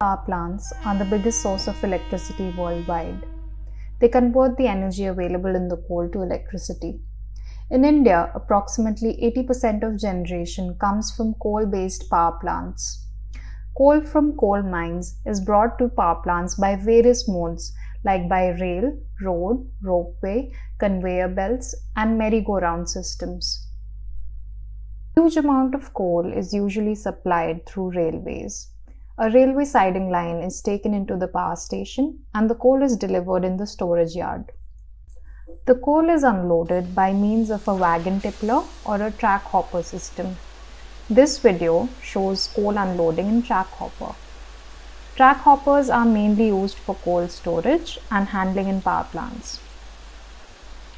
power plants are the biggest source of electricity worldwide. They convert the energy available in the coal to electricity. In India, approximately 80% of generation comes from coal-based power plants. Coal from coal mines is brought to power plants by various modes like by rail, road, ropeway, conveyor belts, and merry-go-round systems. A huge amount of coal is usually supplied through railways. A railway siding line is taken into the power station and the coal is delivered in the storage yard. The coal is unloaded by means of a wagon tippler or a track hopper system. This video shows coal unloading in track hopper. Track hoppers are mainly used for coal storage and handling in power plants.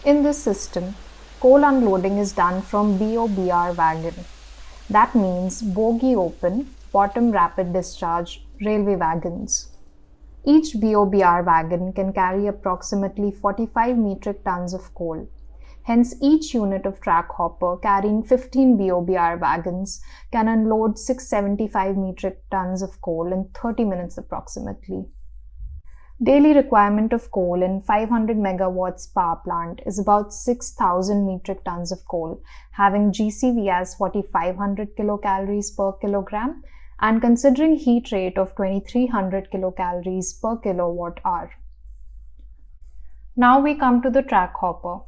In this system, coal unloading is done from BOBR wagon. That means bogie open, bottom rapid discharge railway wagons. Each BOBR wagon can carry approximately 45 metric tons of coal. Hence, each unit of track hopper carrying 15 BOBR wagons can unload 675 metric tons of coal in 30 minutes approximately. Daily requirement of coal in 500 megawatts power plant is about 6,000 metric tons of coal, having GCV as 4,500 kilocalories per kilogram and considering heat rate of 2,300 kilocalories per kilowatt hour. Now we come to the track hopper.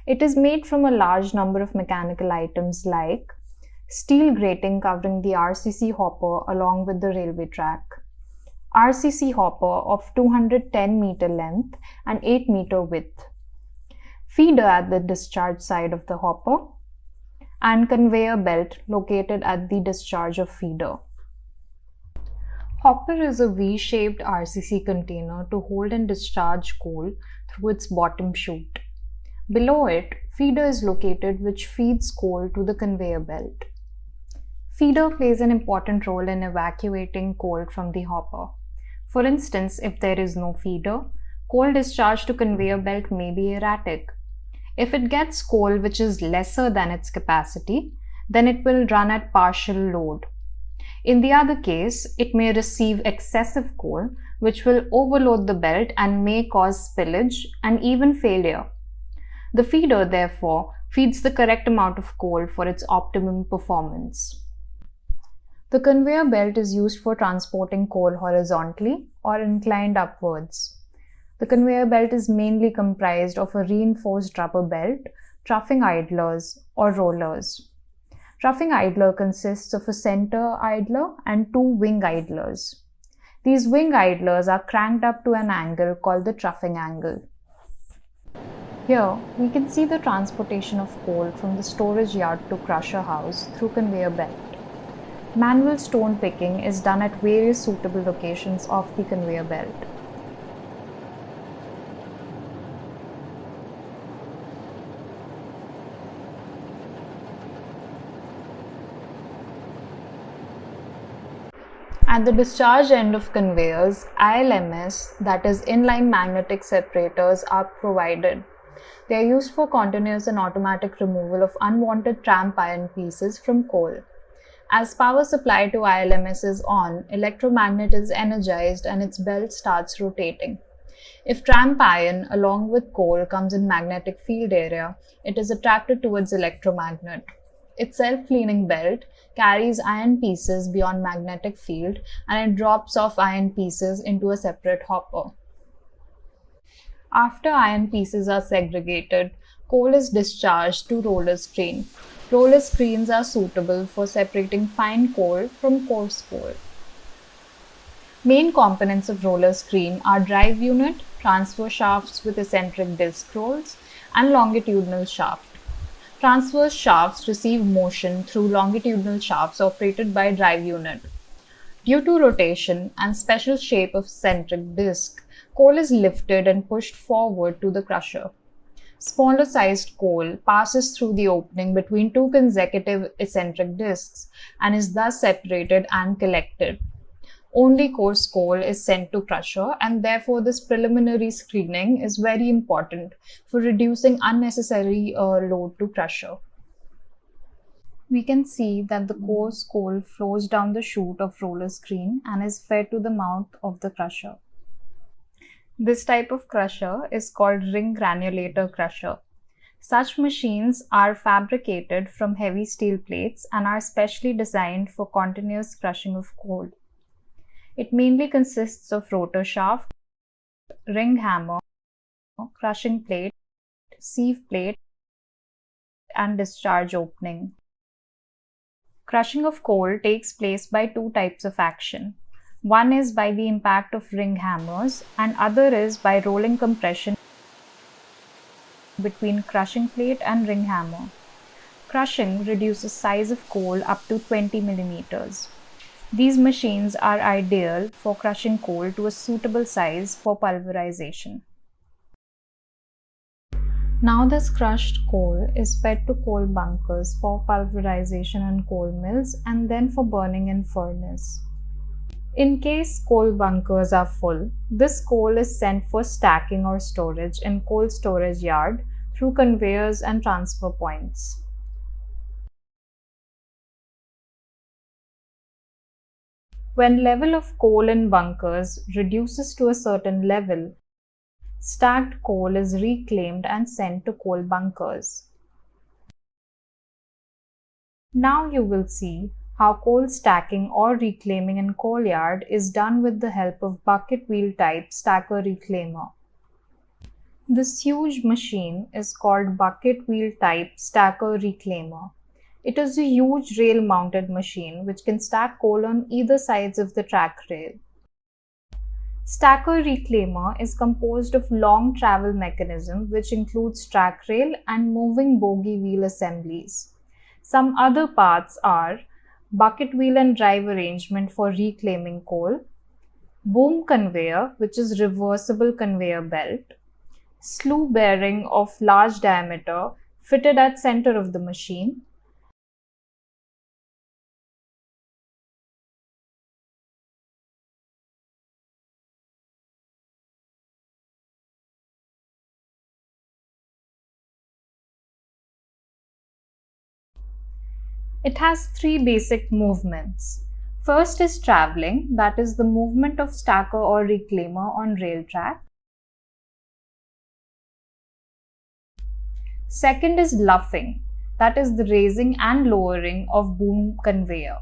It is made from a large number of mechanical items like steel grating covering the RCC hopper along with the railway track, RCC hopper of 210 meter length and 8 meter width, feeder at the discharge side of the hopper, and conveyor belt located at the discharge of feeder. Hopper is a V-shaped RCC container to hold and discharge coal through its bottom chute. Below it, feeder is located which feeds coal to the conveyor belt. Feeder plays an important role in evacuating coal from the hopper. For instance, if there is no feeder, coal discharge to conveyor belt may be erratic. If it gets coal which is lesser than its capacity, then it will run at partial load. In the other case, it may receive excessive coal which will overload the belt and may cause spillage and even failure. The feeder, therefore, feeds the correct amount of coal for its optimum performance. The conveyor belt is used for transporting coal horizontally or inclined upwards. The conveyor belt is mainly comprised of a reinforced rubber belt, troughing idlers, or rollers. Troughing idler consists of a center idler and two wing idlers. These wing idlers are cranked up to an angle called the troughing angle. Here, we can see the transportation of coal from the storage yard to crusher house through conveyor belt. Manual stone picking is done at various suitable locations of the conveyor belt. At the discharge end of conveyors, ILMS, that is inline magnetic separators, are provided. They are used for continuous and automatic removal of unwanted tramp iron pieces from coal. As power supply to ILMS is on, electromagnet is energized and its belt starts rotating. If tramp iron along with coal comes in magnetic field area, it is attracted towards electromagnet. Its self-cleaning belt carries iron pieces beyond magnetic field and it drops off iron pieces into a separate hopper. After iron pieces are segregated, coal is discharged to roller screen. Roller screens are suitable for separating fine coal from coarse coal. Main components of roller screen are drive unit, transfer shafts with eccentric disc rolls, and longitudinal shaft. Transverse shafts receive motion through longitudinal shafts operated by drive unit. Due to rotation and special shape of eccentric disc, coal is lifted and pushed forward to the crusher. Smaller sized coal passes through the opening between two consecutive eccentric discs and is thus separated and collected. Only coarse coal is sent to crusher, and therefore this preliminary screening is very important for reducing unnecessary load to crusher. We can see that the coarse coal flows down the chute of roller screen and is fed to the mouth of the crusher. This type of crusher is called ring granulator crusher. Such machines are fabricated from heavy steel plates and are specially designed for continuous crushing of coal. It mainly consists of rotor shaft, ring hammer, crushing plate, sieve plate, and discharge opening. Crushing of coal takes place by two types of action. One is by the impact of ring hammers and other is by rolling compression between crushing plate and ring hammer. Crushing reduces size of coal up to 20 millimeters. These machines are ideal for crushing coal to a suitable size for pulverization. Now this crushed coal is fed to coal bunkers for pulverization in coal mills and then for burning in furnace. In case coal bunkers are full, this coal is sent for stacking or storage in coal storage yard through conveyors and transfer points. When level of coal in bunkers reduces to a certain level, stacked coal is reclaimed and sent to coal bunkers. Now you will see how coal stacking or reclaiming in coal yard is done with the help of bucket wheel type stacker reclaimer. This huge machine is called bucket wheel type stacker reclaimer. It is a huge rail mounted machine which can stack coal on either sides of the track rail. Stacker reclaimer is composed of long travel mechanism which includes track rail and moving bogie wheel assemblies. Some other parts are bucket wheel and drive arrangement for reclaiming coal, boom conveyor which is reversible conveyor belt, slew bearing of large diameter fitted at center of the machine, It has three basic movements. First is traveling, that is the movement of stacker or reclaimer on rail track. Second is luffing, that is the raising and lowering of boom conveyor.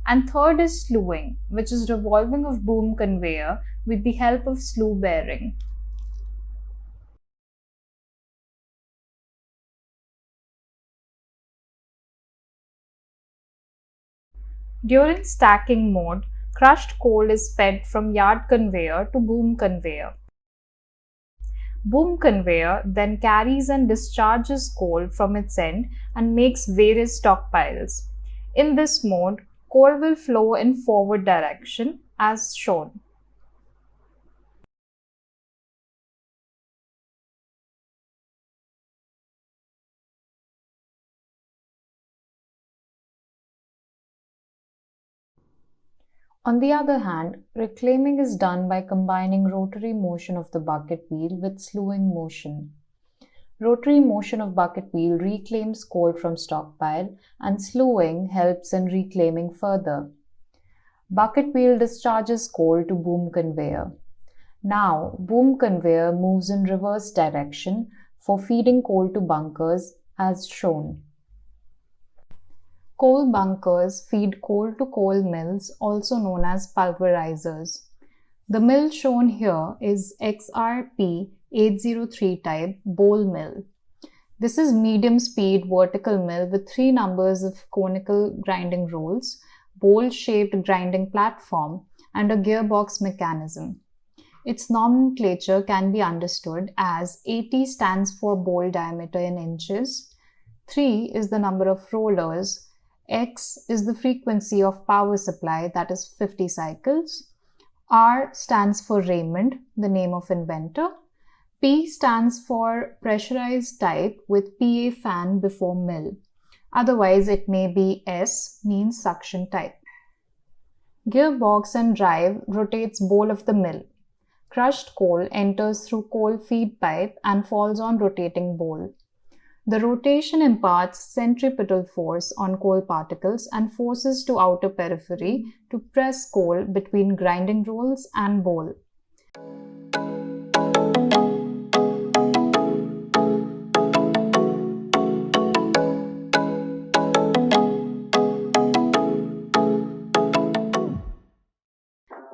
And third is slewing, which is revolving of boom conveyor with the help of slew bearing. During stacking mode, crushed coal is fed from yard conveyor to boom conveyor. Boom conveyor then carries and discharges coal from its end and makes various stockpiles. In this mode, coal will flow in forward direction as shown. On the other hand, reclaiming is done by combining rotary motion of the bucket wheel with slewing motion. Rotary motion of bucket wheel reclaims coal from stockpile and slewing helps in reclaiming further. Bucket wheel discharges coal to boom conveyor. Now, boom conveyor moves in reverse direction for feeding coal to bunkers as shown. Coal bunkers feed coal to coal mills, also known as pulverizers. The mill shown here is XRP 803 type bowl mill. This is medium speed vertical mill with 3 numbers of conical grinding rolls, bowl shaped grinding platform, and a gearbox mechanism. Its nomenclature can be understood as 80 stands for bowl diameter in inches, 3 is the number of rollers, X is the frequency of power supply, that is 50 cycles. R stands for Raymond, the name of inventor. P stands for pressurized type with PA fan before mill. Otherwise, it may be S, means suction type. Gearbox and drive rotates bowl of the mill. Crushed coal enters through coal feed pipe and falls on rotating bowl. The rotation imparts centripetal force on coal particles and forces to outer periphery to press coal between grinding rolls and bowl.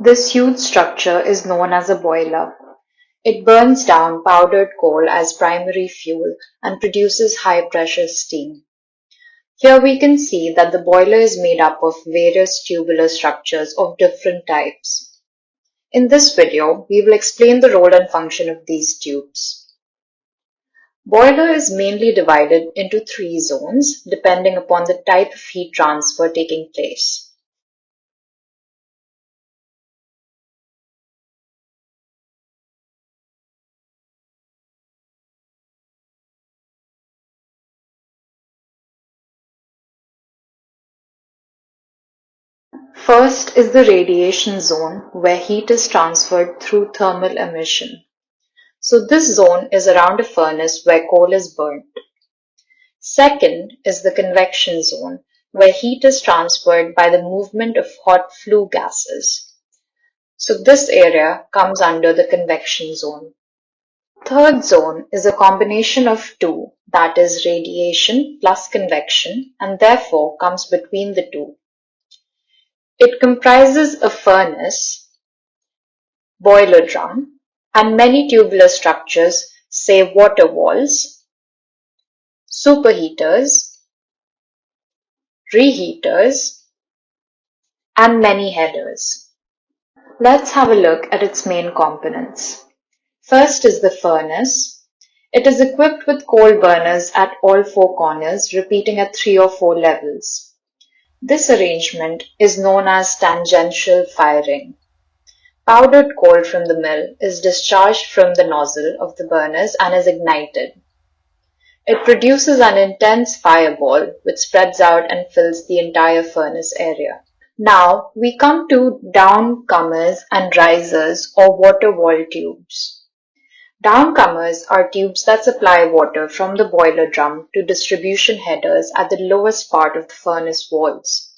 This huge structure is known as a boiler. It burns down powdered coal as primary fuel and produces high-pressure steam. Here we can see that the boiler is made up of various tubular structures of different types. In this video, we will explain the role and function of these tubes. Boiler is mainly divided into 3 zones depending upon the type of heat transfer taking place. First is the radiation zone, where heat is transferred through thermal emission. So this zone is around a furnace where coal is burnt. Second is the convection zone, where heat is transferred by the movement of hot flue gases. So this area comes under the convection zone. Third zone is a combination of two, that is radiation plus convection, and therefore comes between the two. It comprises a furnace, boiler drum, and many tubular structures, say water walls, superheaters, reheaters, and many headers. Let's have a look at its main components. First is the furnace. It is equipped with coal burners at all 4 corners, repeating at 3 or 4 levels. This arrangement is known as tangential firing. Powdered coal from the mill is discharged from the nozzle of the burners and is ignited. It produces an intense fireball which spreads out and fills the entire furnace area. Now we come to downcomers and risers or water wall tubes. Downcomers are tubes that supply water from the boiler drum to distribution headers at the lowest part of the furnace walls.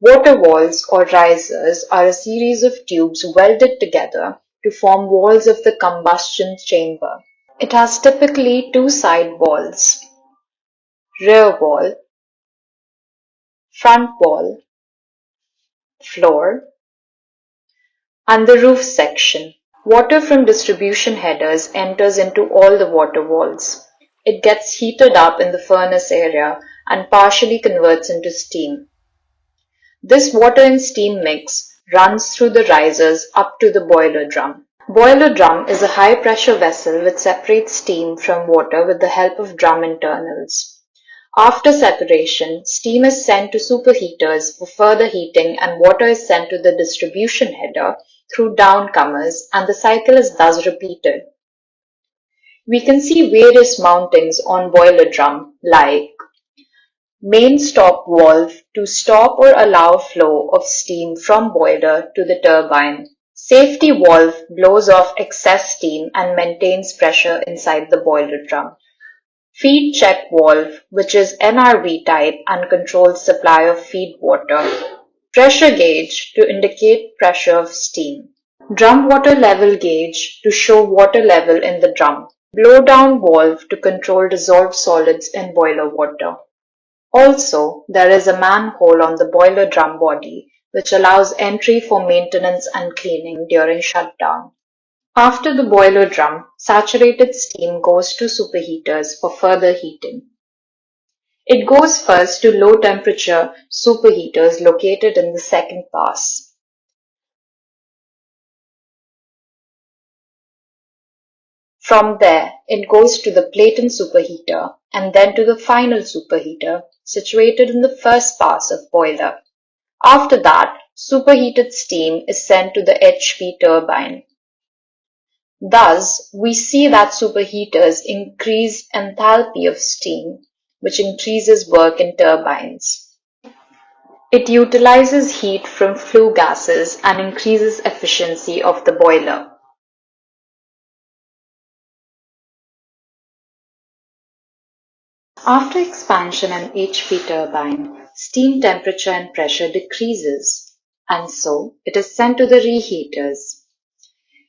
Water walls or risers are a series of tubes welded together to form walls of the combustion chamber. It has typically 2 side walls, rear wall, front wall, floor, and the roof section. Water from distribution headers enters into all the water walls. It gets heated up in the furnace area and partially converts into steam. This water and steam mix runs through the risers up to the boiler drum. Boiler drum is a high-pressure vessel which separates steam from water with the help of drum internals. After separation, steam is sent to superheaters for further heating and water is sent to the distribution header through downcomers, and the cycle is thus repeated. We can see various mountings on boiler drum like main stop valve to stop or allow flow of steam from boiler to the turbine. Safety valve blows off excess steam and maintains pressure inside the boiler drum. Feed check valve, which is NRV type and controls supply of feed water. Pressure gauge to indicate pressure of steam. Drum water level gauge to show water level in the drum. Blow down valve to control dissolved solids in boiler water. Also, there is a manhole on the boiler drum body which allows entry for maintenance and cleaning during shutdown. After the boiler drum, saturated steam goes to superheaters for further heating. It goes first to low temperature superheaters located in the second pass. From there, it goes to the platensuperheater and then to the finalsuperheater situated in the first pass of boiler. After that, superheated steam is sent to the HP turbine. Thus, we see that superheaters increase enthalpy of steam, which increases work in turbines. It utilizes heat from flue gases and increases efficiency of the boiler. After expansion in HP turbine, steam temperature and pressure decreases, and so it is sent to the reheaters.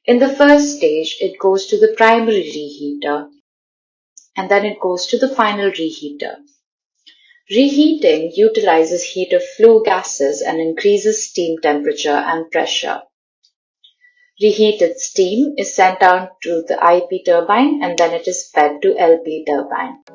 In the first stage, it goes to the primary reheater, and then it goes to the final reheater. Reheating utilizes heat of flue gases and increases steam temperature and pressure. Reheated steam is sent down to the IP turbine and then it is fed to LP turbine.